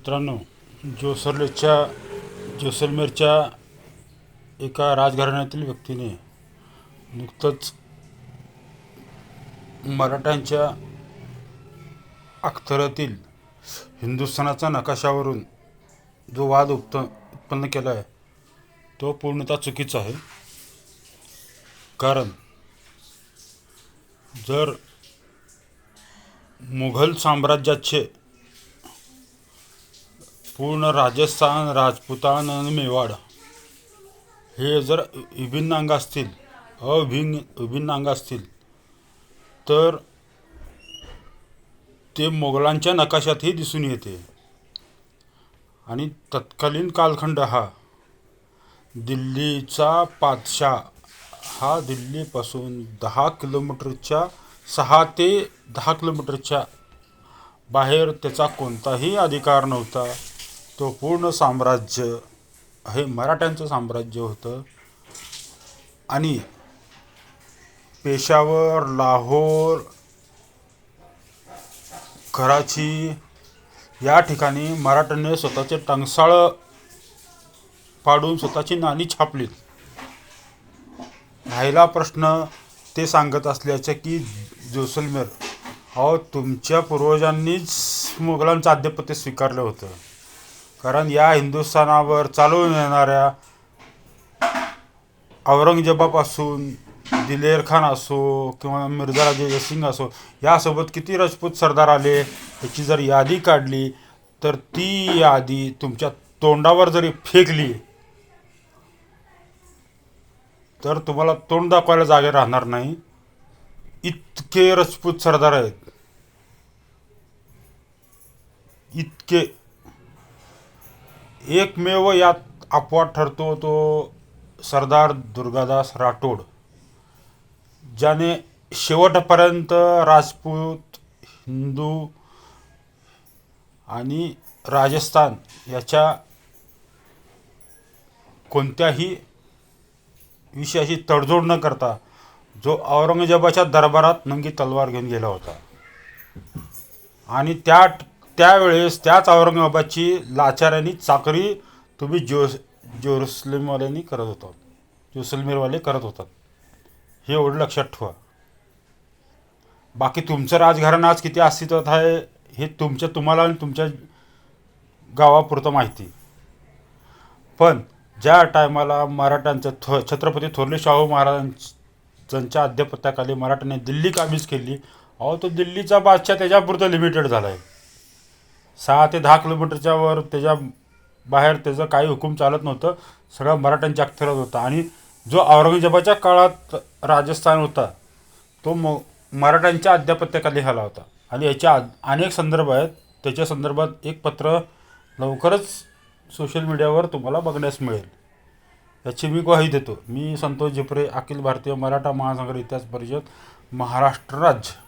मित्रांनो, जोसलमेरच्या एका राजघराण्यातील व्यक्तीने नुकतंच मराठ्यांच्या अख्तरातील हिंदुस्थानाच्या नकाशावरून जो वाद उत्पन्न केला आहे तो पूर्णतः चुकीचा आहे. कारण जर मुघल साम्राज्याचे पूर्ण राजस्थान, राजपुतान आणि मेवाड हे जर विभिन्न अंग असतील तर ते मोगलांच्या नकाशातही दिसून येते. आणि तत्कालीन कालखंड हा दिल्लीचा पातशाह हा दिल्लीपासून 6 ते 10 किलोमीटरच्या बाहेर त्याचा कोणताही अधिकार नव्हता. तो पूर्ण साम्राज्य हे मराठ्यांचं साम्राज्य होतं. आणि पेशावर, लाहोर, कराची या ठिकाणी मराठ्यांनी स्वतःचे टंकसाळं पाडून स्वतःची नाणी छापलीत. राहिला प्रश्न ते सांगत असल्याचे की जोसलमेर तुमच्या पूर्वजांनीच मुघलांचं आधिपत्य स्वीकारलं होतं. कारण या हिंदुस्थानावर चालून येणाऱ्या औरंगजेबापासून दिलेर खान असो किंवा मिर्झा राजे जयसिंग असो, यासोबत किती राजपूत सरदार आले याची जर यादी काढली तर ती यादी तुमच्या तोंडावर जरी फेकली तर तुम्हाला तोंड दाखवायला जागे राहणार नाही. इतके राजपूत सरदार आहेत. इतके. एकमेव यात अपवाद ठरतो तो सरदार दुर्गादास राठोड, ज्याने शेवटपर्यंत राजपूत, हिंदू आणि राजस्थान याच्या कोणत्याही विषयाशी तडजोड न करता जो औरंगजेबाच्या दरबारात नंगी तलवार घेऊन गेला होता. आणि त्यावेळेस त्याच औरंगजेबाची लाचाऱ्यांनी चाकरी तुम्ही जोसलमेरवाले करत होतात. हे एवढं लक्षात ठेवा. बाकी तुमचं राजघराणं आज किती अस्तित्वात आहे हे तुम्हाला आणि तुमच्या गावापुरतं माहिती. पण ज्या टायमाला मराठ्यांचं छत्रपती थोरले शाहू महाराजांच्या आधिपत्याखाली मराठ्यांनी दिल्ली काबीज केली, तो दिल्लीचा बादशाह त्याच्यापुरतं लिमिटेड झाला आहे. 6 ते 10 किलोमीटरच्या वर त्याच्या बाहेर त्याचं काही हुकूम चालत नव्हतं. सगळं मराठ्यांच्या अखत्यारात होता. आणि जो औरंगजेबाच्या काळात राजस्थान होता तो मराठ्यांच्या आधिपत्याखाली आला होता. आणि याच्या अनेक संदर्भ आहेत. त्याच्या संदर्भात एक पत्र लवकरच सोशल मीडियावर तुम्हाला बघण्यास मिळेल, याची मी ग्वाही देतो. मी संतोष झिपरे, अखिल भारतीय मराठा महासंघ इतिहास परिषद, महाराष्ट्र राज्य.